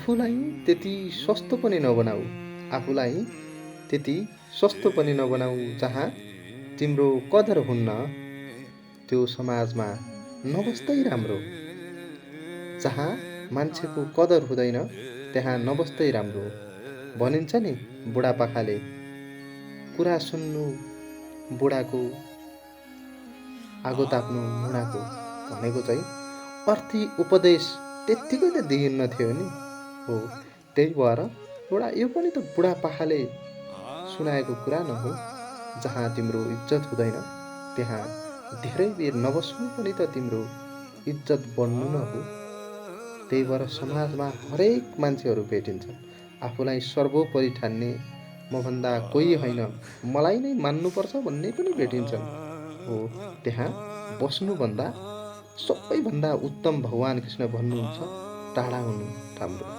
आफूलाई त्यति सस्तो पनि नबनाऊ, आफूलाई त्यति सस्तो पनि नबनाऊ। जहाँ तिम्रो कदर हुन्न त्यो समाजमा नबस्दै राम्रो। जहाँ मान्छेको कदर हुँदैन त्यहाँ नबस्दै राम्रो। भनिन्छ नि बुढापाकाले, कुरा सुन्नु बुढाको, आगो ताप्नु मुढाको भनेको चाहिँ अर्थी उपदेश त्यत्तिकै त दिइन्न थियो नि। हो, त्यही भएर एउटा यो पनि त बुढापाकाले सुनाएको कुरा न हो। जहाँ तिम्रो इज्जत हुँदैन त्यहाँ धेरै बेर नबस्नु पनि त तिम्रो इज्जत बढ्नु न हो। त्यही भएर समाजमा हरेक मान्छेहरू भेटिन्छन्। आफूलाई सर्वोपरि ठान्ने, मभन्दा कोही होइन मलाई नै मान्नुपर्छ भन्ने पनि भेटिन्छन्। हो, त्यहाँ बस्नुभन्दा सबैभन्दा उत्तम भगवान् कृष्ण भन्नुहुन्छ टाढा हुनु राम्रो।